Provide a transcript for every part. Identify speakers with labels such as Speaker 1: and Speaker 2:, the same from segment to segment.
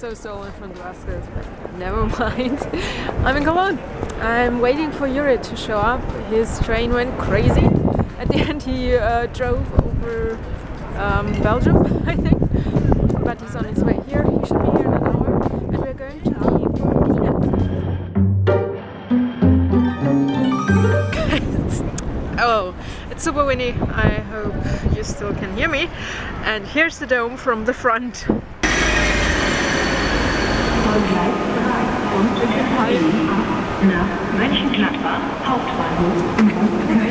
Speaker 1: so stolen from Damascus, but never mind. I'm in Cologne. I'm waiting for Yuri to show up. His train went crazy. At the end he drove over Belgium, I think. But he's on his way here. He should be here in an hour. And we're going to leave for Medina. Oh, it's super windy. I hope you still can hear me. And here's the dome from the front.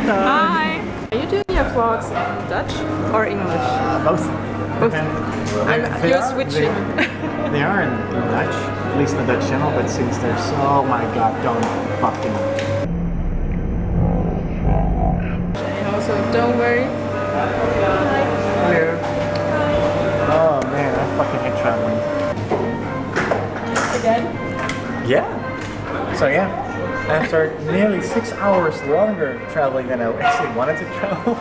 Speaker 1: Hi! Are you doing your vlogs in Dutch or English?
Speaker 2: Both.
Speaker 1: Both. You're switching.
Speaker 2: They are in Dutch, at least the Dutch channel, but since they're so, oh my god, don't fucking.
Speaker 1: Also, don't worry.
Speaker 2: Hello. Oh man, I fucking hate traveling.
Speaker 1: Again?
Speaker 2: Yeah. So yeah, after nearly 6 hours longer traveling than I actually wanted to travel,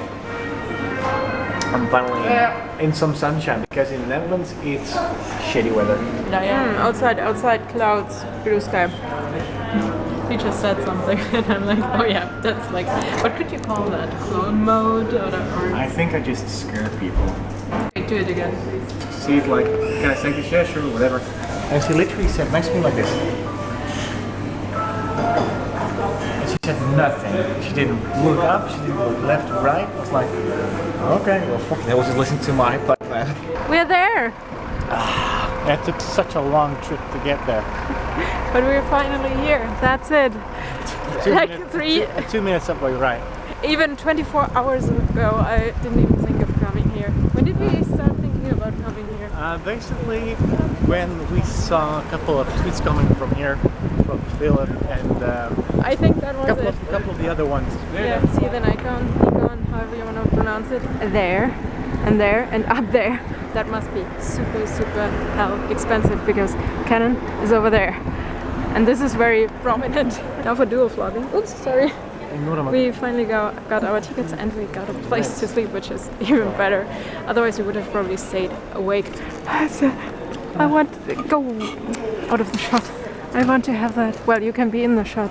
Speaker 2: I'm finally in some sunshine because in the Netherlands it's shitty weather.
Speaker 1: Outside clouds, blue sky. He just said something and I'm like, oh yeah, that's like, what could you call that? Clone mode or
Speaker 2: I think I just scare people.
Speaker 1: Okay, do it again, please.
Speaker 2: See it like, can I take a share? Sure, whatever. And she literally said next to me like this. And she said nothing. She didn't look up, she didn't look left or right. I was like, okay, well fuck it. I was just listening to my iPod, man.
Speaker 1: We're there!
Speaker 2: It took such a long trip to get there.
Speaker 1: But we're finally here, that's it.
Speaker 2: A 2 minute subway ride.
Speaker 1: Even 24 hours ago I didn't even think of coming here. When did we start thinking about coming here?
Speaker 2: Basically, when we saw a couple of tweets coming from here, from Philip and
Speaker 1: I think that was
Speaker 2: a couple of the other ones.
Speaker 1: Yeah, see the Nikon, however you want to pronounce it. There, and up there. That must be super hell expensive because Canon is over there. And this is very prominent. Now for dual vlogging. Oops, sorry. We finally got our tickets and we got a place to sleep, which is even better. Otherwise we would have probably stayed awake. I want to go out of the shot. I want to have that. Well, you can be in the shot.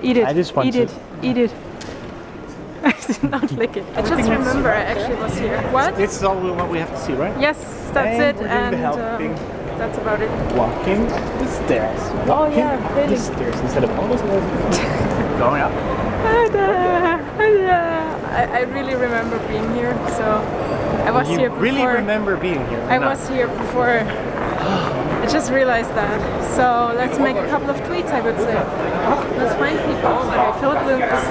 Speaker 1: Eat it.
Speaker 2: I just want to
Speaker 1: eat it. I did not lick it. I just remember I actually was here. What?
Speaker 2: This is all what we have to see, right?
Speaker 1: Yes, that's it. And that's about it.
Speaker 2: Walking the stairs.
Speaker 1: Oh yeah, really.
Speaker 2: The stairs instead of all those going up.
Speaker 1: I really remember being here, so I was here before.
Speaker 2: Really remember being here?
Speaker 1: I was here before. I just realized that. So let's make a couple of tweets, I would say. Let's find people. Okay, Philip Lucas.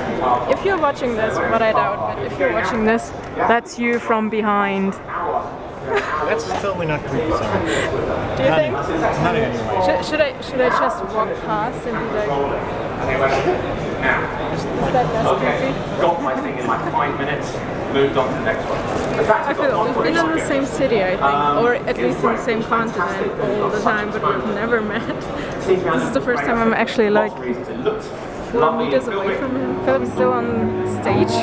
Speaker 1: If you're watching this, what I doubt, but if you're watching this, that's you from behind.
Speaker 2: That's totally not creepy.
Speaker 1: Do you think?
Speaker 2: Not in any way.
Speaker 1: Should I just walk past and be like? Is that less creepy?
Speaker 3: Got my thing in like 5 minutes. Moved on to the next one.
Speaker 1: I feel we've been in the same city, I think, or at least in the same continent all the time, but we've never met. This is the first time I'm actually like 4 meters away from him. Philip's still on stage,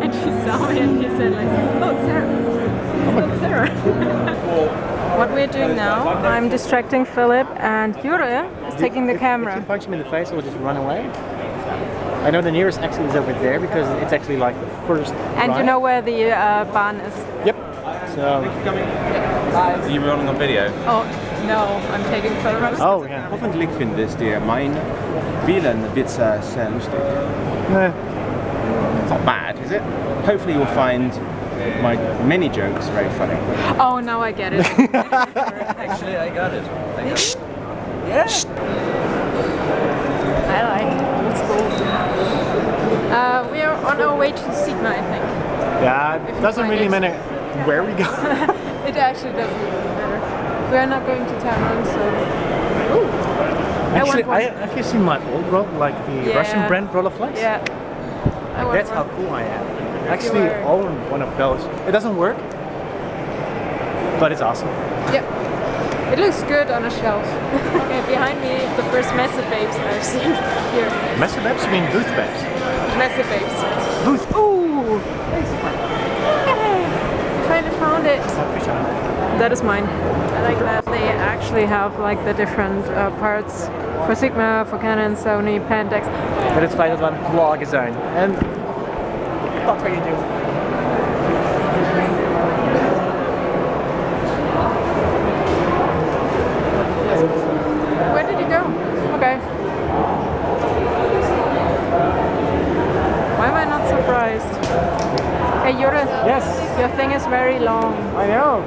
Speaker 1: and he saw me and he said like, "Oh, Sarah." What we're doing now, I'm distracting Philip and Yuri is taking the camera.
Speaker 2: If you punch him in the face, it will just run away. I know the nearest exit is over there because it's actually like the first
Speaker 1: And
Speaker 2: ride.
Speaker 1: you know where the barn is?
Speaker 2: Yep. So.
Speaker 3: Are you rolling on video?
Speaker 1: Oh, no, I'm taking photographs.
Speaker 2: Oh, yeah.
Speaker 3: Hoffentlich findet ihr mein Wielenwitzer sehr lustig.
Speaker 2: No.
Speaker 3: It's not bad, is it? Hopefully you'll find my mini jokes very funny.
Speaker 1: Oh, now I get it.
Speaker 3: Actually, I got it.
Speaker 1: Yeah. I like it. It's cool. We are on our way to Sigma, I think.
Speaker 2: Yeah, it doesn't really matter where we go.
Speaker 1: It actually doesn't really matter. We are not going to Taman, so. Ooh.
Speaker 2: Actually, have you seen my old roll, like the Russian brand Rollerflex?
Speaker 1: Yeah.
Speaker 2: That's how cool I am. Actually, own one of those. It doesn't work, but it's awesome.
Speaker 1: Yep. It looks good on a shelf. Okay, behind me, the first Messe babes I've seen here.
Speaker 2: Messe babes? You mean booth babes?
Speaker 1: Messe babes.
Speaker 2: Booth.
Speaker 1: Ooh! Yay! Finally found it. That is mine. I like that they actually have like the different parts for Sigma, for Canon, Sony, Pentax.
Speaker 2: Maar het feit dat we aan het vloggen zijn. En wat ga je doen?
Speaker 1: Where did you go? Okay. Why am I not surprised? Hey Jure,
Speaker 2: Yes.
Speaker 1: your thing is very long.
Speaker 2: I know.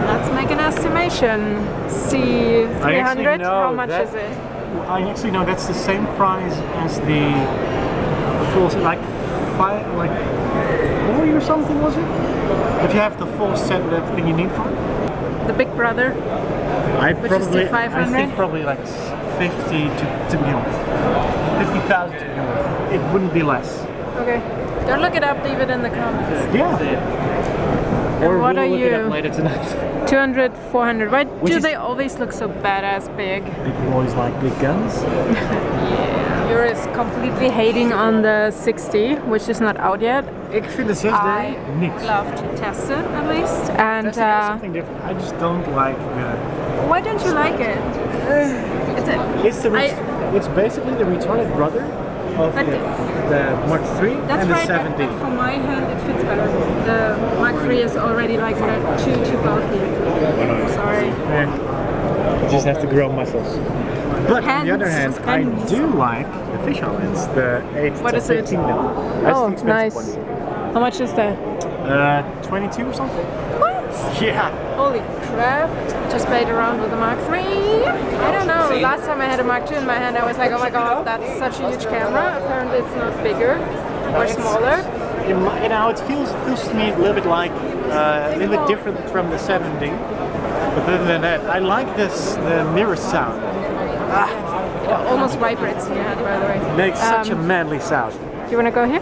Speaker 1: Let's make an estimation. See, 300?
Speaker 2: know
Speaker 1: How much
Speaker 2: that-
Speaker 1: is it?
Speaker 2: I actually know that's the same price as the full set, like 40 or something, was it? If you have the full set with everything you need for it.
Speaker 1: The Big Brother. Which is the 500?
Speaker 2: I think probably like 50 to begin with. 50,000 to begin with. It wouldn't be less.
Speaker 1: Okay. Don't look it up, leave it in the comments.
Speaker 2: Yeah. Or
Speaker 1: what
Speaker 2: we'll
Speaker 1: are
Speaker 2: look it
Speaker 1: you?
Speaker 2: up later tonight.
Speaker 1: 200, 400. Why
Speaker 2: Which
Speaker 1: do
Speaker 2: is-
Speaker 1: they always look so badass big?
Speaker 2: Big boys like big guns.
Speaker 1: You're is completely hating on the 60, which is not out yet.
Speaker 2: Ik vind de 6D
Speaker 1: I
Speaker 2: niks.
Speaker 1: love to test it at least. And
Speaker 2: Testing is something different. I just don't like
Speaker 1: why don't you like it?
Speaker 2: It's basically the retarded brother of
Speaker 1: But
Speaker 2: the Mark III
Speaker 1: That's
Speaker 2: and the
Speaker 1: right,
Speaker 2: 7D.
Speaker 1: but for my hand it fits better. The Mark III is already like too bulky. Sorry.
Speaker 2: Yeah. You just have to grow muscles. But on the other hand, I
Speaker 1: Hands.
Speaker 2: do like the fisheye lens, the 8
Speaker 1: What
Speaker 2: to
Speaker 1: is it?
Speaker 2: 15 mil. That's
Speaker 1: Oh,
Speaker 2: the expensive
Speaker 1: nice. How much is that?
Speaker 2: one. 22 or something?
Speaker 1: What?
Speaker 2: Yeah.
Speaker 1: Holy crap. Just played around with the Mark III. I don't know. Last time I had a Mark II in my hand, I was like, oh my god, that's such a huge camera. Apparently it's not bigger or smaller.
Speaker 2: You know, it feels to me a little bit like a little bit different from the 7D. But other than that, I like the mirror sound.
Speaker 1: It almost vibrates in your hand, by the way.
Speaker 2: It makes such a manly sound.
Speaker 1: You wanna go here?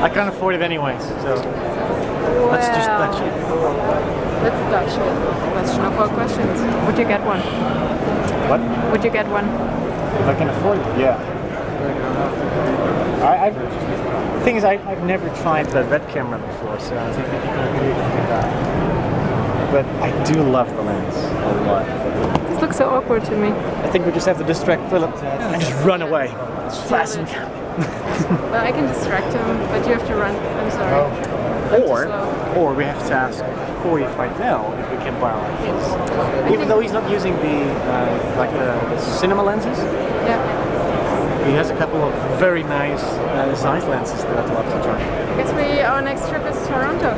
Speaker 2: I can't afford it anyways, so let's just touch it.
Speaker 1: Let's touch it. Question of all questions. Would you get one?
Speaker 2: What?
Speaker 1: Would you get one?
Speaker 2: If I can afford it, yeah. The thing is, I've never tried the red camera before, so I think but I do love the lens a lot.
Speaker 1: This looks so awkward to me.
Speaker 2: I think we just have to distract Philip and just run away as fast as we can.
Speaker 1: Well, I can distract him, but you have to run. I'm sorry. I'm too slow.
Speaker 2: Or we have to ask Corey right now if we can borrow his. Even though he's not using the the cinema lenses,
Speaker 1: Yeah.
Speaker 2: he has a couple of very nice size lenses that I'd love to try.
Speaker 1: I guess our next trip is Toronto.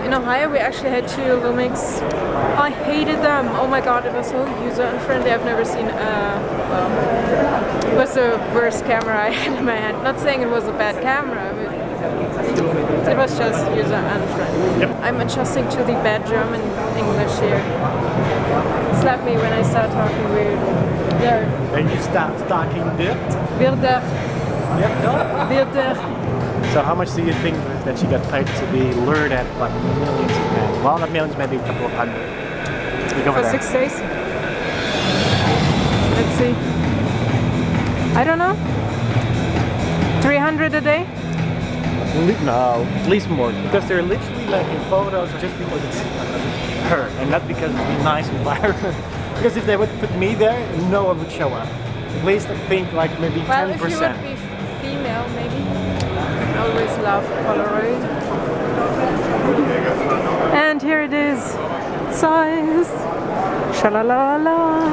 Speaker 1: In Ohio, we actually had two Lumix. I hated them. Oh my god, it was so user unfriendly. I've never seen. It was the worst camera I had in my hand. Not saying it was a bad camera. But it was just user unfriendly.
Speaker 2: Yep.
Speaker 1: I'm adjusting to the bad German English here. Slap me when I start talking weird. There.
Speaker 2: Then you start talking dirt.
Speaker 1: Wilder.
Speaker 2: Yep.
Speaker 1: Wilder.
Speaker 2: So how much do you think that she got paid to be lured at like millions of men? Well, not millions, maybe a couple of hundred.
Speaker 1: For 6 days? Let's see. I don't know. 300 a day?
Speaker 2: No, at least more. Because they're literally making photos just because it's her and not because it's a nice environment. Because if they would put me there, no one would show up. At least I think like maybe 10%.
Speaker 1: Well, if you would be female, maybe. I always love Polaroid. And here it is. Size. Shalalala.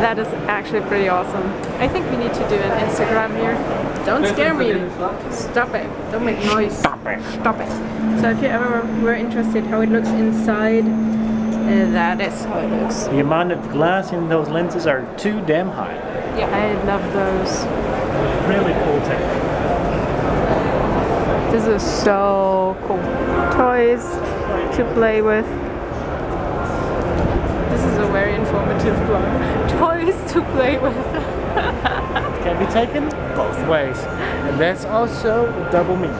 Speaker 1: That is actually pretty awesome. I think we need to do an Instagram here. Don't scare me. Stop it. Don't make noise.
Speaker 2: Stop it.
Speaker 1: Stop it. So if you ever were interested how it looks inside, that is how it looks.
Speaker 2: The amount of glass in those lenses are too damn high.
Speaker 1: Yeah, I love those.
Speaker 2: Really cool tech.
Speaker 1: This is so cool. Toys to play with. This is a very informative blog. Toys to play with.
Speaker 2: It can be taken both ways. And that's also a double meaning.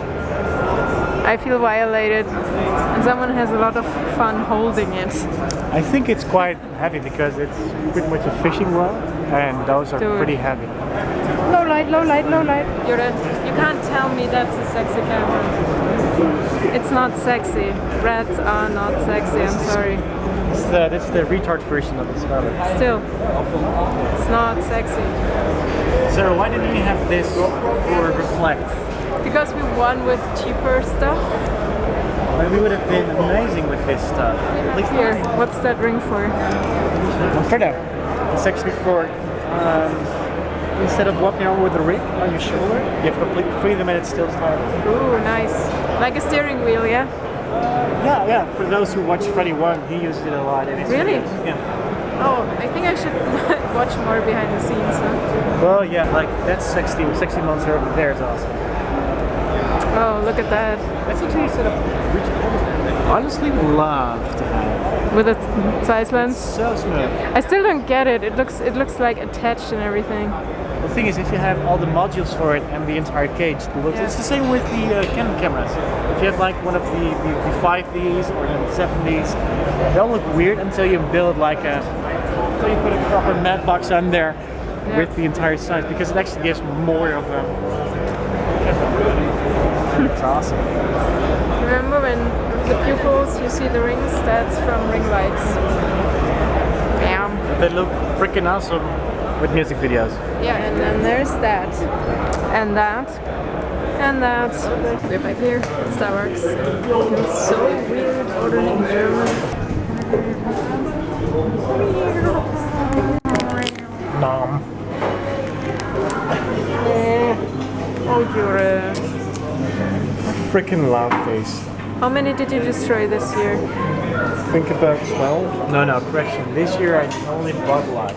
Speaker 1: I feel violated, and someone has a lot of fun holding it.
Speaker 2: I think it's quite heavy because it's pretty much a fishing rod, and those are
Speaker 1: Dude.
Speaker 2: pretty heavy.
Speaker 1: Low light, low light, low light. You can't tell me that's a sexy camera. It's not sexy. Rats are not sexy, I'm sorry.
Speaker 2: That's the retard version of the scarlet.
Speaker 1: Still, it's not sexy.
Speaker 2: Sarah, why didn't we have this or reflect?
Speaker 1: Because we won with cheaper stuff.
Speaker 2: Well, we would have been amazing with this stuff.
Speaker 1: Here, what's that ring for?
Speaker 2: Further. It's actually for instead of walking around with a ring on your shoulder, you have complete freedom and it's still starting.
Speaker 1: Ooh, nice. Like a steering wheel, yeah?
Speaker 2: Yeah. For those who watch Freddy 1, he uses it a lot. And it's
Speaker 1: Really?
Speaker 2: Yeah.
Speaker 1: Oh, I think I should watch more behind the scenes, huh?
Speaker 2: Well, yeah, like that 60 monster over there is awesome.
Speaker 1: Oh, look at that.
Speaker 2: That's actually set up. Honestly, love to have.
Speaker 1: With a size lens.
Speaker 2: So smooth.
Speaker 1: I still don't get it. It looks like attached and everything.
Speaker 2: The thing is, if you have all the modules for it and the entire cage, it's the same with the Canon cameras. If you have like one of the 5Ds or the 7Ds, they all look weird until you build like until you put a proper matte box on there with the entire size, because it actually gives more of a It's awesome.
Speaker 1: Remember when the pupils, you see the rings? That's from ring lights. Bam.
Speaker 2: They look freaking awesome with music videos.
Speaker 1: Yeah, and then there's that. And that. And that. We're back here at Starbucks. It feels so weird ordering German.
Speaker 2: Nom.
Speaker 1: Oh, you're
Speaker 2: Freaking love this.
Speaker 1: How many did you destroy this year?
Speaker 2: Think about 12? No, correction. This year I only bought one.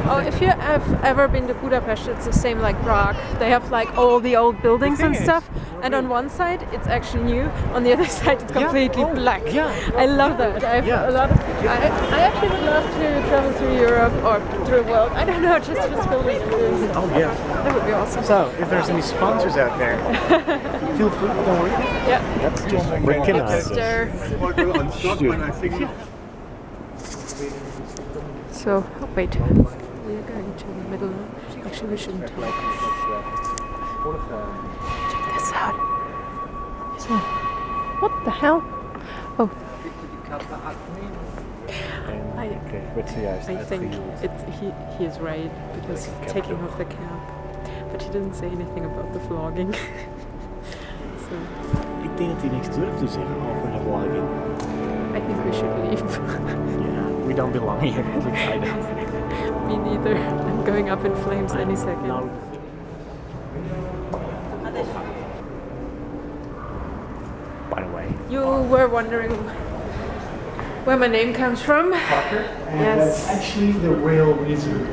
Speaker 1: Oh, if you have ever been to Budapest, it's the same like Prague. They have like all the old buildings and stuff. And on one side, it's actually new. On the other side, it's completely black.
Speaker 2: Yeah.
Speaker 1: I love that. I have a lot of. I actually would love to travel through Europe or through the world. I don't know, just filming.
Speaker 2: Oh yeah.
Speaker 1: That would be awesome.
Speaker 2: So, if there's any sponsors out there, feel free. Don't worry.
Speaker 1: Yeah.
Speaker 2: That's just freaking awesome.
Speaker 1: So, oh, wait. We're going to the middle now. Actually, we shouldn't. Check this out. So, what the hell? Oh. I think he is right, because he's taking off the cap. But he didn't say anything about the vlogging. So,
Speaker 2: Ik denk dat hij niks durft te zeggen over de vlogging.
Speaker 1: I think we should leave.
Speaker 2: We don't belong here.
Speaker 1: Me neither. I'm going up in flames any second.
Speaker 2: No. By the way,
Speaker 1: You were wondering where my name comes from?
Speaker 2: Parker?
Speaker 1: Yes.
Speaker 2: That's actually the real reason.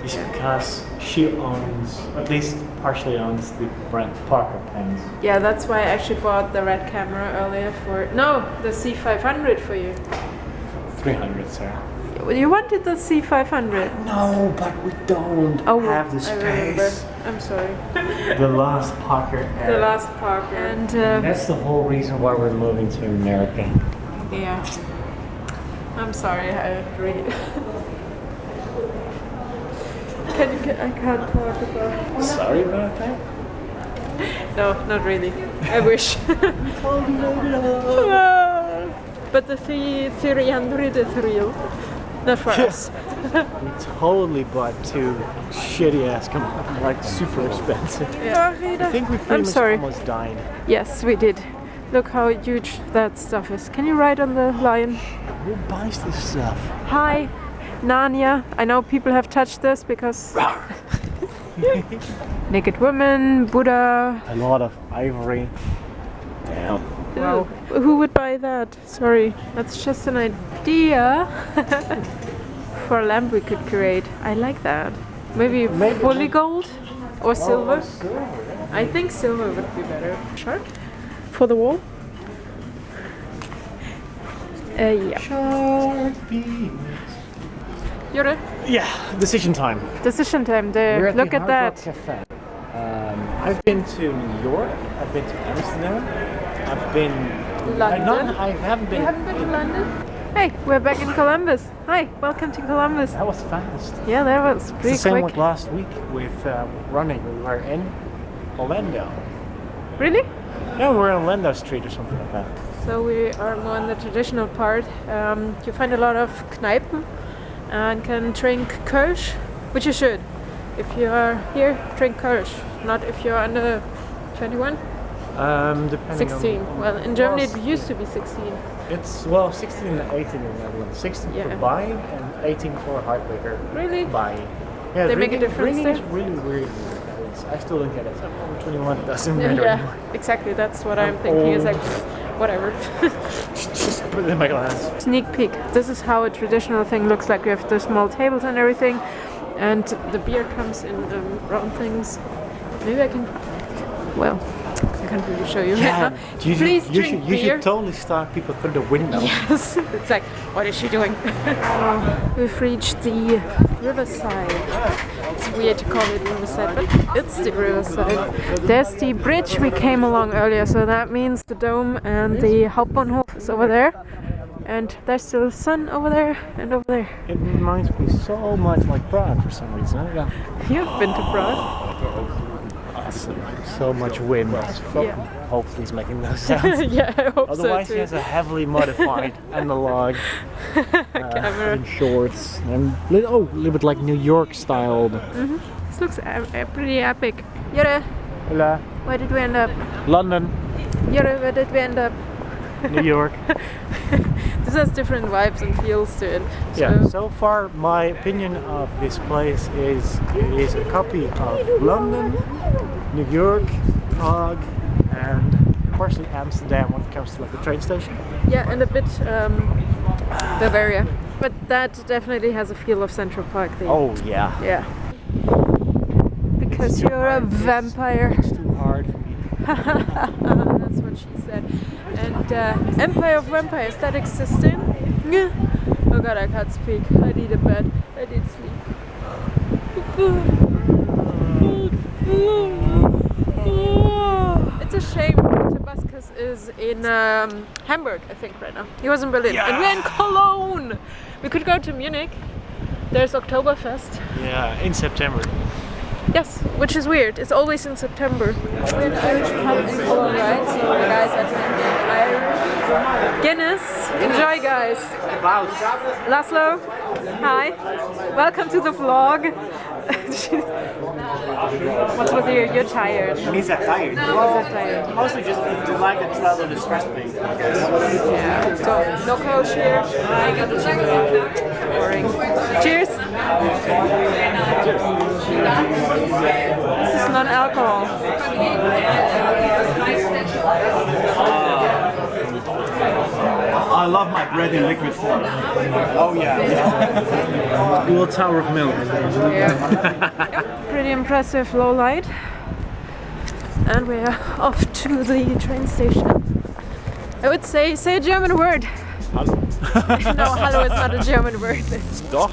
Speaker 2: Is because she owns, at least partially owns, the brand Parker pens.
Speaker 1: Yeah, that's why I actually bought the red camera earlier for... No, the C500 for you.
Speaker 2: 300, Sarah.
Speaker 1: You wanted the C500?
Speaker 2: No, but we don't have the
Speaker 1: I remember.
Speaker 2: space.
Speaker 1: I'm sorry.
Speaker 2: The last Parker.
Speaker 1: The last Parker. And
Speaker 2: that's the whole reason why we're moving to America.
Speaker 1: yeah. I'm sorry, I agree. I can't talk about...
Speaker 2: Sorry about that?
Speaker 1: No, not really. I wish. But the 300 is real. Not for us.
Speaker 2: We totally bought two shitty ass, like super expensive.
Speaker 1: Yeah.
Speaker 2: I think we pretty much almost died.
Speaker 1: Yes, we did. Look how huge that stuff is. Can you ride on the lion?
Speaker 2: Who buys this stuff?
Speaker 1: Hi, Narnia. I know people have touched this because... Naked woman, Buddha.
Speaker 2: A lot of ivory. Damn.
Speaker 1: Wow. Who would buy that? Sorry, that's just an idea for a lamp we could create. I like that. Maybe fully gold or silver. I think silver would be better. Shark for the wall. Yeah. Jure?
Speaker 2: Yeah, decision time.
Speaker 1: Decision time there.
Speaker 2: We're at
Speaker 1: Look
Speaker 2: the
Speaker 1: at
Speaker 2: Hard Rock
Speaker 1: that.
Speaker 2: Cafe. I've been to New York. I've been to Amsterdam. I've been
Speaker 1: London.
Speaker 2: I haven't been.
Speaker 1: You haven't been to London? Hey, we're back in Columbus. Hi, welcome to Columbus.
Speaker 2: That was fast.
Speaker 1: Yeah, that was pretty
Speaker 2: It's the same
Speaker 1: quick.
Speaker 2: like last week with running. We were in Orlando.
Speaker 1: Really?
Speaker 2: Yeah, we're on Landau Street or something like that.
Speaker 1: So we are more in the traditional part. You find a lot of Kneipen and can drink Kölsch, which you should. If you are here, drink Kölsch. Not if you're under 21.
Speaker 2: Depending
Speaker 1: 16.
Speaker 2: on
Speaker 1: Well, in Germany it used to be 16.
Speaker 2: It's 16 and 18 in the Netherlands. 16 for
Speaker 1: Yeah.
Speaker 2: buying and 18 for hard liquor.
Speaker 1: Really?
Speaker 2: Buying. Yeah,
Speaker 1: They make a difference
Speaker 2: drinking
Speaker 1: there?
Speaker 2: is really weird. I still don't get it. I'm over 21. It doesn't matter
Speaker 1: Yeah,
Speaker 2: anymore.
Speaker 1: exactly. That's what I'm thinking. Is like, whatever.
Speaker 2: Just put it in my glass.
Speaker 1: Sneak peek. This is how a traditional thing looks like. We have the small tables and everything, and the beer comes in round things. Maybe I can. Well, I can't really show you.
Speaker 2: Yeah,
Speaker 1: right now. Please drink
Speaker 2: you
Speaker 1: beer.
Speaker 2: should totally start people through the window.
Speaker 1: Yes, it's like, what is she doing? We've reached the riverside. It's weird to call it riverside, but it's the riverside. There's the bridge we came along earlier, so that means the dome and the Hauptbahnhof is over there. And there's the sun over there and over there.
Speaker 2: It reminds me so much like Prague for some reason. Yeah.
Speaker 1: You've been to Prague?
Speaker 2: So much wind.
Speaker 1: Yeah.
Speaker 2: Hopefully he's making those sounds.
Speaker 1: Yeah, I hope
Speaker 2: Otherwise
Speaker 1: so
Speaker 2: he
Speaker 1: too.
Speaker 2: has a heavily modified analog
Speaker 1: Camera.
Speaker 2: and shorts and a little bit like New York styled.
Speaker 1: This looks pretty epic. Jure,
Speaker 2: Hola.
Speaker 1: where did we end up?
Speaker 2: London,
Speaker 1: Jure, where did we end up?
Speaker 2: New York.
Speaker 1: This has different vibes and feels to it.
Speaker 2: Yeah, so far my opinion of this place is it is a copy of London, New York, Prague, and partially Amsterdam when it comes to like the train station.
Speaker 1: Yeah, and a bit Bavaria. But that definitely has a feel of Central Park there.
Speaker 2: Oh yeah.
Speaker 1: Yeah. Because you're a vampire.
Speaker 2: It's too hard for me.
Speaker 1: That's what she said. And Empire of Vampires, that existing? Yeah. Oh god, I can't speak. I need a bed. I need sleep. It's a shame Tabascus is in Hamburg, I think, right now. He was in Berlin.
Speaker 2: Yeah.
Speaker 1: And we're in Cologne! We could go to Munich. There's Oktoberfest.
Speaker 2: Yeah, in September.
Speaker 1: Yes, which is weird. It's always in September. We're in Irish pub in Cologne, right? So the guys are drinking Irish Guinness. Enjoy, guys. Laszlo, hi. Welcome to the vlog. What's with you? You're tired.
Speaker 2: He's tired.
Speaker 1: You're tired.
Speaker 2: Mostly just to like the travel distress thing, I guess.
Speaker 1: Yeah. So, no coach here. Boring. Cheers. This is non-alcohol.
Speaker 3: I love my bread in liquid form.
Speaker 2: Oh yeah. A little tower of milk.
Speaker 1: Yeah. Pretty impressive low light. And we're off to the train station. I would say a German word.
Speaker 2: Hallo.
Speaker 1: No, hallo is not a German word.
Speaker 2: Doch.